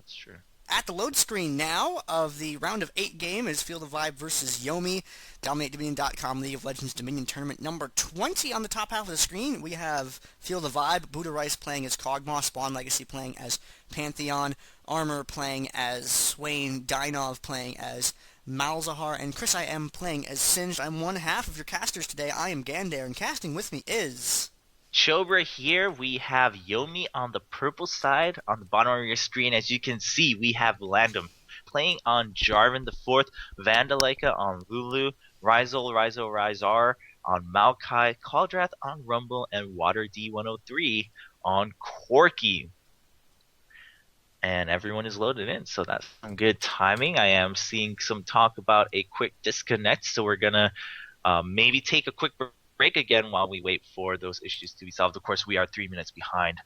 That's true. At the load screen now of the round of 8 game is Field of Vibe versus Yomi. DominateDominion.com League of Legends Dominion Tournament number 20 on the top half of the screen. We have Field of Vibe, Buddha Rice playing as Kog'Maw, Spawn Legacy playing as Pantheon, Armor playing as Swain, Dynov playing as Malzahar, and Chris I am playing as Singed. I'm one half of your casters today. I am Gander, and casting with me is... Chobra here. We have Yomi on the purple side on the bottom of your screen. As you can see, we have Landum playing on Jarvan the Fourth, Vandalika on Lulu, Rizar on Maokai, Caldrath on Rumble, and Water D103 on Corki. And everyone is loaded in, so that's some good timing. I am seeing some talk about a quick disconnect, so we're gonna maybe take a quick break again while we wait for those issues to be solved. Of course, we are 3 minutes behind,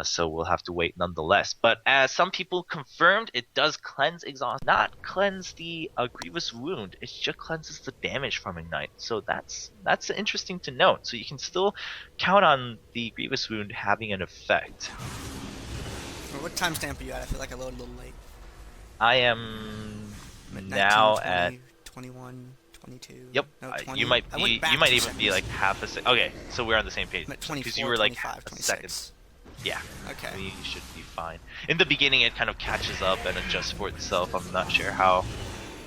so we'll have to wait nonetheless. But as some people confirmed, it does cleanse exhaust, not cleanse the grievous wound. It just cleanses the damage from Ignite. So that's interesting to note. So you can still count on the grievous wound having an effect. What timestamp are you at? I feel like I loaded a little late. I am I'm now 19, 20, at 21, 22. Yep. No, 20. You might even seconds. be like half a second. Okay, so we're on the same page. I'm at 24, because you were like 25, a 26. second. Yeah. Okay. We should be fine. In the beginning, it kind of catches up and adjusts for itself. I'm not sure how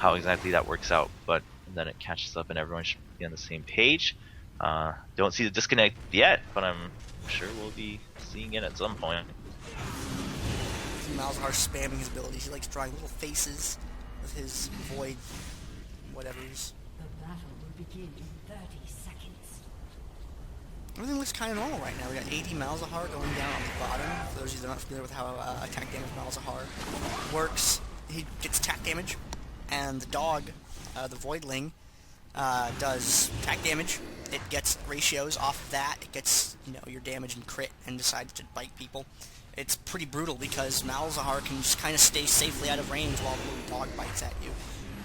exactly that works out, but then it catches up and everyone should be on the same page. Don't see the disconnect yet, but I'm sure we'll be seeing it at some point. Malzahar spamming his abilities. He likes drawing little faces with his void whatevers. The battle will begin in 30 seconds. Everything looks kind of normal right now. We got 80 Malzahar going down on the bottom. For those of you that are not familiar with how attack damage Malzahar works, he gets attack damage, and the dog, the Voidling, does attack damage. It gets ratios off of that. It gets, your damage and crit and decides to bite people. It's pretty brutal because Malzahar can just kind of stay safely out of range while the little dog bites at you.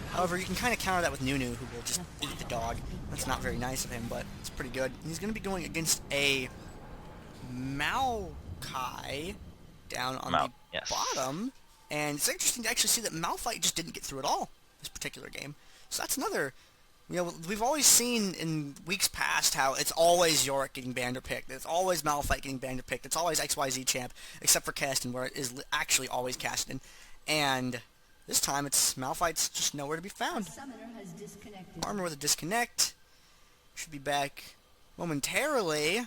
However, you can kind of counter that with Nunu, who will just eat the dog. That's not very nice of him, but it's pretty good. He's going to be going against a Maokai down on the bottom. And it's interesting to actually see that Malphite just didn't get through at all this particular game. So that's another... we've always seen in weeks past how it's always Yorick getting banned or picked. It's always Malphite getting banned or picked. It's always XYZ champ, except for Caston, where it is actually always Caston. And this time, it's Malphite's just nowhere to be found. Armor with a disconnect. Should be back momentarily.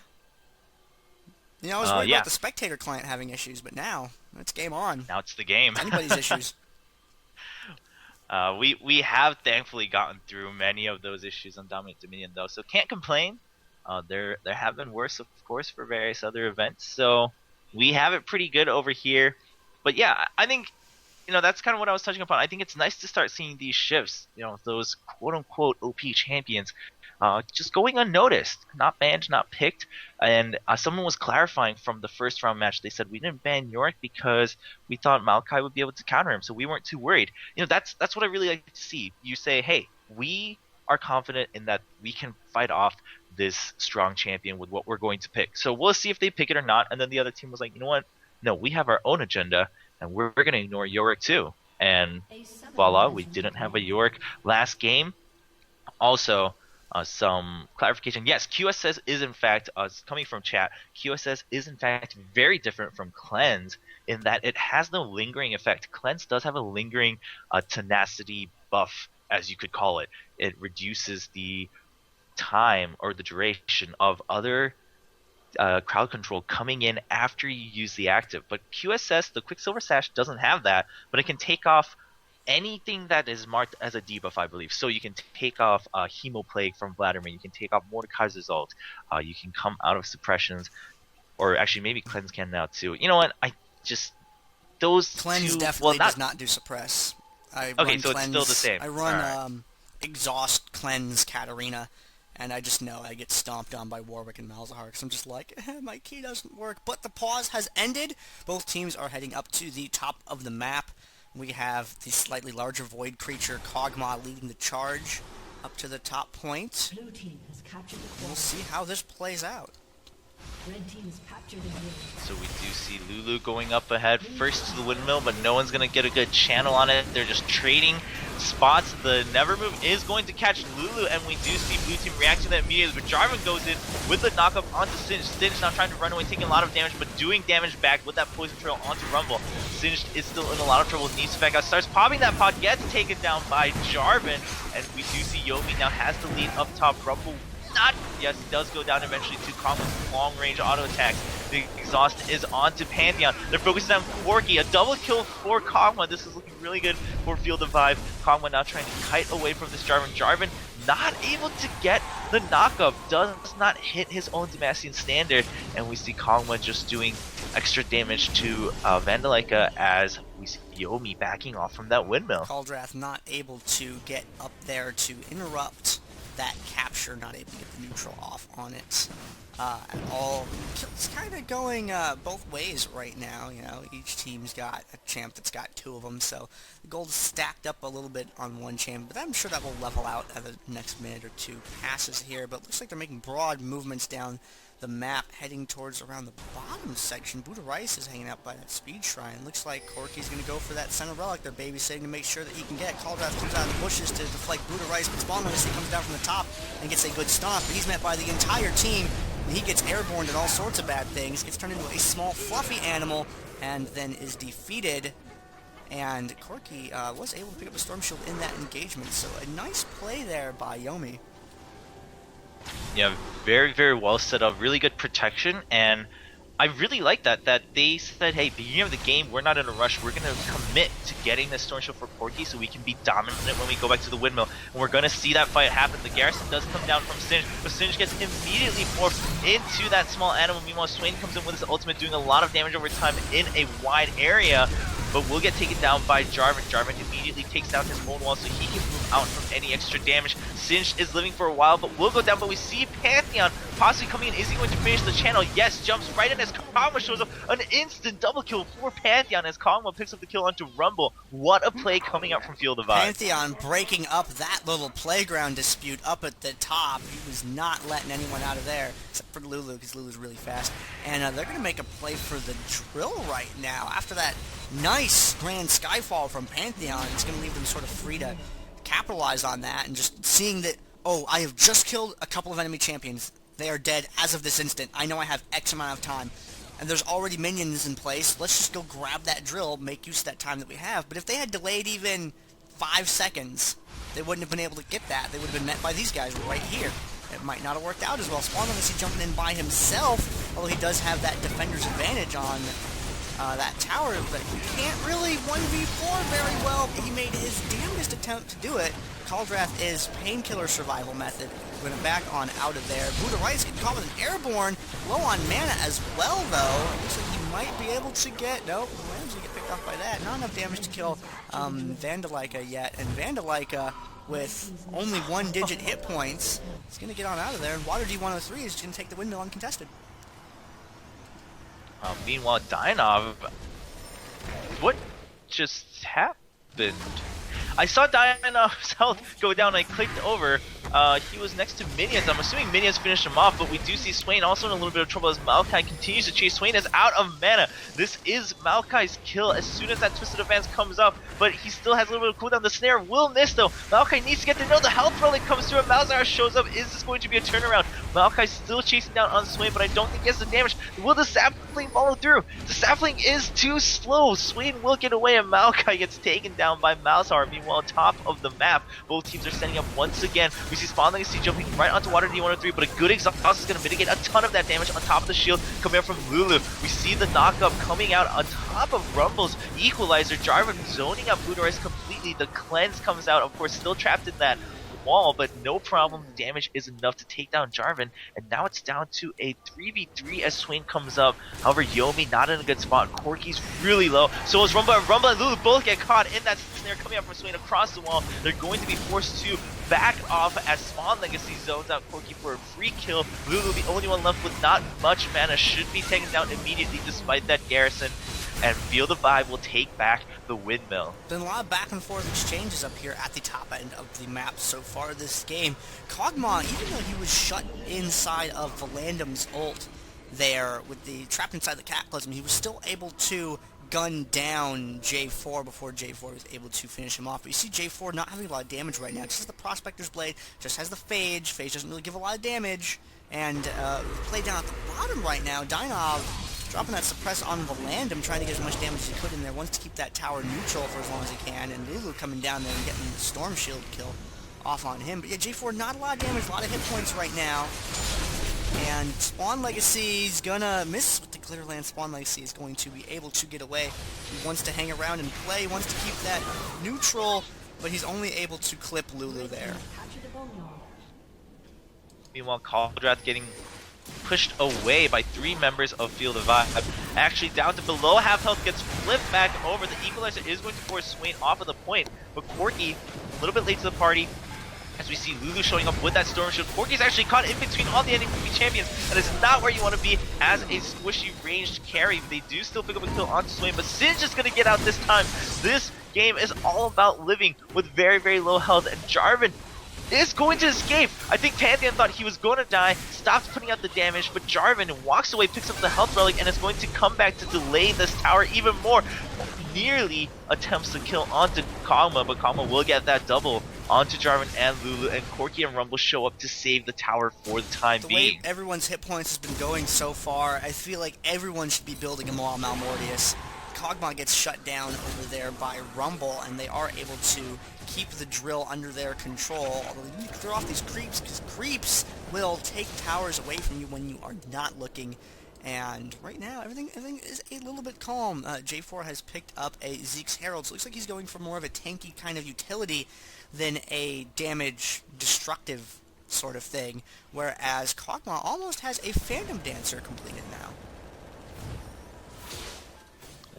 I was worried about the spectator client having issues, but now, it's game on. Now it's the game. Anybody's issues. We have thankfully gotten through many of those issues on Dominate Dominion, though, so can't complain. There have been worse, of course, for various other events, so we have it pretty good over here. But yeah, I think that's kind of what I was touching upon. I think it's nice to start seeing these shifts. Those quote-unquote OP champions just going unnoticed, not banned, not picked. And someone was clarifying from the first round match. They said we didn't ban Yorick because we thought Maokai would be able to counter him, so we weren't too worried. That's what I really like to see. You say, hey, we are confident in that we can fight off this strong champion with what we're going to pick. So we'll see if they pick it or not. And then the other team was like, you know what? No, we have our own agenda, and we're going to ignore Yorick too. And voila, we didn't have a Yorick last game. Also, some clarification. Yes, QSS is in fact, coming from chat, QSS is in fact very different from Cleanse in that it has no lingering effect. Cleanse does have a lingering tenacity buff, as you could call it. It reduces the time or the duration of other crowd control coming in after you use the active. But QSS, the Quicksilver Sash, doesn't have that, but it can take off anything that is marked as a debuff, I believe. So you can take off Hemoplague from Vladimir, you can take off Mordekaiser's ult, you can come out of suppressions, or actually maybe Cleanse can now too. You know what? Those Cleanse two, definitely does not do suppress. Okay, Cleanse, so it's still the same. I run Exhaust, Cleanse, Katarina, and I just know I get stomped on by Warwick and Malzahar because I'm just like, my key doesn't work. But the pause has ended. Both teams are heading up to the top of the map. We have the slightly larger void creature, Kog'Maw, leading the charge up to the top point. Blue team has captured the We'll see how this plays out. Red team has captured the hill. So we do see Lulu going up ahead first to the windmill, but no one's going to get a good channel on it. They're just trading spots. The never move is going to catch Lulu, and we do see blue team react to that immediately, but Jarvan goes in with the knockup onto Singed. Singed now trying to run away, taking a lot of damage, but doing damage back with that poison trail onto Rumble. Singed is still in a lot of trouble, needs to back out, starts popping that pod, gets taken down by Jarvan, and we do see Yomi now has the lead up top. Rumble yes, he does go down eventually to Kongwa's long range auto attacks. The exhaust is on to Pantheon. They're focusing on Corki. A double kill for Kongwa. This is looking really good for Field of Vive. Kongwa now trying to kite away from this Jarvan. Jarvan not able to get the knockup. Does not hit his own Demacian standard. And we see Kongwa just doing extra damage to Vandalika as we see Yomi backing off from that windmill. Caldrath not able to get up there to interrupt that capture, not able to get the neutral off on it at all. It's kind of going both ways right now. You know, each team's got a champ that's got two of them, so the gold is stacked up a little bit on one champ, but I'm sure that will level out as the next minute or two passes here. But it looks like they're making broad movements down the map, heading towards around the bottom section. Buddha Rice is hanging out by that speed shrine. Looks like Corki's going to go for that center relic they're babysitting to make sure that he can get. Caldrath comes out of the bushes to deflect Buddha Rice, but Spawn he comes down from the top and gets a good stomp, but he's met by the entire team, and he gets airborne and all sorts of bad things, gets turned into a small fluffy animal, and then is defeated. And Corki was able to pick up a Storm Shield in that engagement, so a nice play there by Yomi. Yeah, very, very well set up. Really good protection, and I really like that they said, hey, beginning of the game, we're not in a rush. We're going to commit to getting this Storm Shield for Corki so we can be dominant when we go back to the windmill. And we're going to see that fight happen. The Garrison does come down from Singed, but Singed gets immediately morphed into that small animal. Meanwhile, Swain comes in with his ultimate, doing a lot of damage over time in a wide area. But will get taken down by Jarvan. Jarvan immediately takes down his own wall so he can move out from any extra damage. Singed is living for a while, but will go down. But we see Pantheon possibly coming in. Is he going to finish the channel? Yes, jumps right in as Kongwa shows up. An instant double kill for Pantheon as Kongwa picks up the kill onto Rumble. What a play coming out from Field of Vive. Pantheon breaking up that little playground dispute up at the top. He was not letting anyone out of there, except for Lulu, because Lulu's really fast. And they're going to make a play for the drill right now. After that nice Grand Skyfall from Pantheon, it's going to leave them sort of free to capitalize on that, and just seeing that, oh, I have just killed a couple of enemy champions. They are dead as of this instant. I know I have X amount of time, and there's already minions in place. Let's just go grab that drill, make use of that time that we have. But if they had delayed even 5 seconds, they wouldn't have been able to get that. They would have been met by these guys right here. It might not have worked out as well. Spawn obviously jumping in by himself, although he does have that defender's advantage on that tower, but he can't really 1v4 very well. He made his damnedest attempt to do it. Caldrath is painkiller survival method. We're going to back on out of there. Buddha Rice getting caught with an airborne. Low on mana as well, though. Looks like he might be able to get... Nope, Ramsey get picked off by that. Not enough damage to kill Vandalika yet. And Vandalika, with only 1-digit hit points, is going to get on out of there. And Water D103 is going to take the windmill uncontested. Meanwhile, Dynov, what just happened? I saw Dynov's health go down. I clicked over. He was next to Minions. I'm assuming Minions finished him off, but we do see Swain also in a little bit of trouble as Maokai continues to chase. Swain is out of mana. This is Maokai's kill as soon as that Twisted Advance comes up, but he still has a little bit of cooldown. The snare will miss though. Maokai needs to get the no. The health relic comes through and Malzahar shows up. Is this going to be a turnaround? Maokai still chasing down on Swain, but I don't think he has the damage. Will the sapling follow through? The sapling is too slow. Swain will get away and Maokai gets taken down by Malzahar. Meanwhile, on top of the map, both teams are setting up once again. We see Spawn Legacy jumping right onto Water D103, but a good exhaust is going to mitigate a ton of that damage on top of the shield coming out from Lulu. We see the knockup coming out on top of Rumble's equalizer. Jarvan zoning out Buddha Rice completely. The cleanse comes out, of course, still trapped in that wall, but no problem. The damage is enough to take down Jarvan, and now it's down to a 3v3 as Swain comes up. However, Yomi not in a good spot. Corki's really low. So is Rumble. Rumble and Lulu both get caught in that snare coming up from Swain across the wall. They're going to be forced to back off as Spawn Legacy zones out Corki for a free kill. Lulu, the only one left with not much mana, should be taken down immediately despite that garrison. And Field of Vive will take back the windmill. Been a lot of back and forth exchanges up here at the top end of the map so far this game. Kog'Maw, even though he was shut inside of Valandum's ult, there with the trapped inside the Cataclysm. He was still able to gun down J4 before J4 was able to finish him off. But you see J4 not having a lot of damage right now. Just has the Prospector's Blade, just has the Phage. Phage doesn't really give a lot of damage. And play down at the bottom right now. Dynov dropping that suppress on Valandum, trying to get as much damage as he could in there. Wants to keep that tower neutral for as long as he can. And Lulu coming down there and getting the Storm Shield kill off on him. But yeah, J4 not a lot of damage, a lot of hit points right now. And Spawn Legacy's gonna miss with the Glitterland. Spawn Legacy is going to be able to get away. He wants to hang around and play. He wants to keep that neutral, but he's only able to clip Lulu there. Meanwhile, Caldrath getting pushed away by 3 members of Field of Vibe. Actually down to below half health, gets flipped back over. The Equalizer is going to force Swain off of the point, but Corki, a little bit late to the party, as we see Lulu showing up with that Storm Shield. Corki's actually caught in between all the enemy champions, and it's not where you want to be as a squishy ranged carry. They do still pick up a kill onto Swain, but Singe is going to get out this time. This game is all about living with very, very low health, and Jarvan is going to escape. I think Pantheon thought he was going to die, stops putting out the damage, but Jarvan walks away, picks up the health relic, and is going to come back to delay this tower even more. Nearly attempts to kill onto Kog'Maw, but Kog'Maw will get that double onto Jarvan and Lulu, and Corki and Rumble show up to save the tower for the time being. The way everyone's hit points has been going so far, I feel like everyone should be building a Maul Malmortius. Kog'Maw gets shut down over there by Rumble, and they are able to keep the drill under their control. Although you need to throw off these creeps, because creeps will take towers away from you when you are not looking. And right now, everything is a little bit calm. J4 has picked up a Zeke's Herald, so it looks like he's going for more of a tanky kind of utility than a damage destructive sort of thing, whereas Kog'Maw almost has a Phantom Dancer completed now.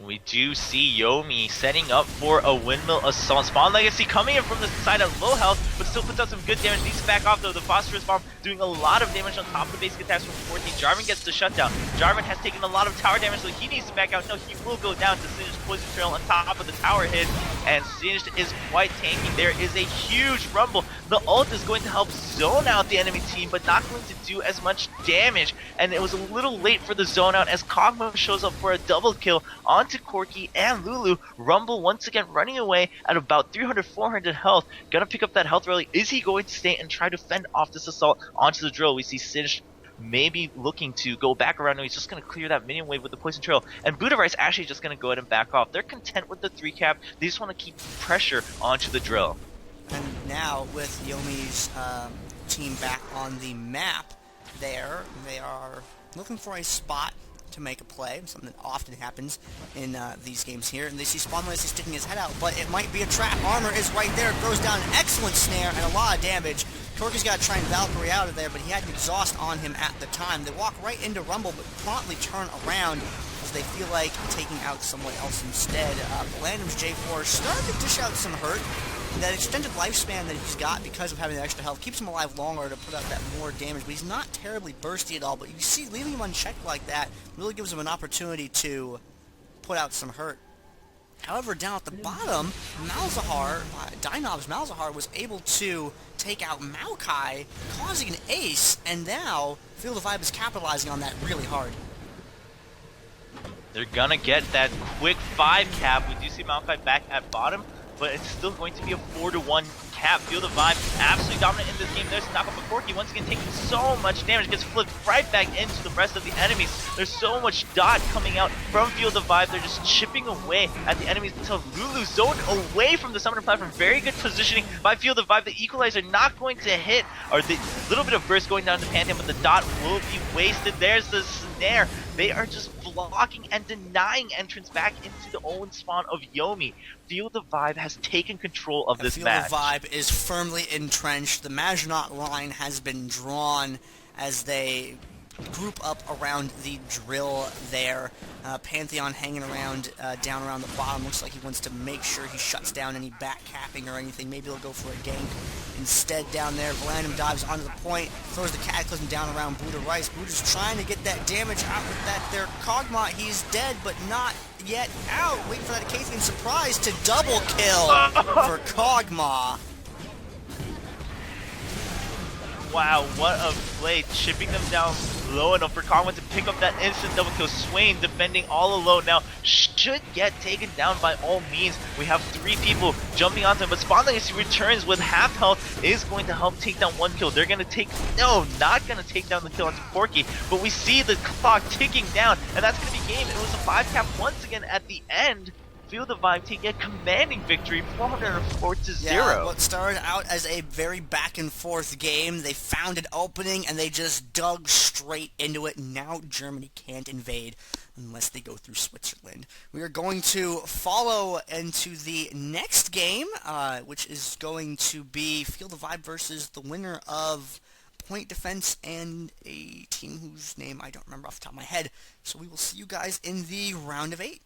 We do see Yomi setting up for a windmill assault. Spawn Legacy coming in from the side at low health, but still puts out some good damage. Needs to back off though. The Phosphorus Bomb doing a lot of damage on top of the basic attacks from 14. Jarvan gets the shutdown. Jarvan has taken a lot of tower damage, so he needs to back out. No, he will go down to Singe's Poison Trail on top of the tower hit, and Singed is quite tanky. There is a huge rumble. The ult is going to help zone out the enemy team, but not going to do as much damage, and it was a little late for the zone out as Kog'Maw shows up for a double kill onto Corki and Lulu. Rumble once again running away at about 300-400 health. Gonna pick up that health rally. Is he going to stay and try to fend off this assault onto the drill? We see Singed maybe looking to go back around, and he's just going to clear that minion wave with the Poison Trail. And Budavar's actually just going to go ahead and back off. They're content with the 3 cap. They just want to keep pressure onto the drill. And now with Yomi's team back on the map there, they are looking for a spot to make a play, something that often happens in these games here, and they see Spawn Legacy sticking his head out, but it might be a trap. Armor is right there, throws down an excellent snare and a lot of damage. Corki's got to try and Valkyrie out of there, but he had an exhaust on him at the time. They walk right into Rumble, but promptly turn around as they feel like taking out someone else instead. Valandum's J4 starting to dish out some hurt. That extended lifespan that he's got because of having the extra health keeps him alive longer to put out that more damage, but he's not terribly bursty at all. But you see, leaving him unchecked like that really gives him an opportunity to put out some hurt. However, down at the bottom, Malzahar, Dynov's Malzahar was able to take out Maokai, causing an ace, and now Field of Vibe is capitalizing on that really hard. They're gonna get that quick 5 cap. We do see Maokai back at bottom, but it's still going to be a 4-1 cap. Field of Vibe absolutely dominant in this game. There's a knock up of Corki, once again taking so much damage, gets flipped right back into the rest of the enemies. There's so much dot coming out from Field of Vibe. They're just chipping away at the enemies until Lulu zoned away from the summoner platform. Very good positioning by Field of Vibe. The Equalizer not going to hit, or the little bit of burst going down to Pantheon, but the dot will be wasted. There's the snare. They are just blocking and denying entrance back into the own spawn of Yomi. Field of Vibe has taken control of this match. Field of Vibe is firmly entrenched. The Maginot line has been drawn as they group up around the drill there. Pantheon hanging around down around the bottom. Looks like he wants to make sure he shuts down any back capping or anything. Maybe he'll go for a gank instead down there. Valandum dives onto the point, throws the Cataclysm down around Buddha Rice. Buddha's trying to get that damage out with that there Kog'Maw. He's dead, but not yet out. Waiting for that Acathian surprise to double kill for Kog'Maw. Wow, what a play, chipping them down low enough for Conway to pick up that instant double kill. Swain defending all alone now, should get taken down by all means. We have 3 people jumping onto him, but Spawnling, as he returns with half health, is going to help take down 1 kill. They're going to take, no, not going to take down the kill onto Porky, but we see the clock ticking down, and that's going to be game. It was a 5 cap once again at the end. Feel the Vibe taking a commanding victory, 404-0. Yeah, what started out as a very back and forth game, they found an opening and they just dug straight into it. Now Germany can't invade unless they go through Switzerland. We are going to follow into the next game, which is going to be Feel the Vibe versus the winner of Point Defense and a team whose name I don't remember off the top of my head. So we will see you guys in the round of 8.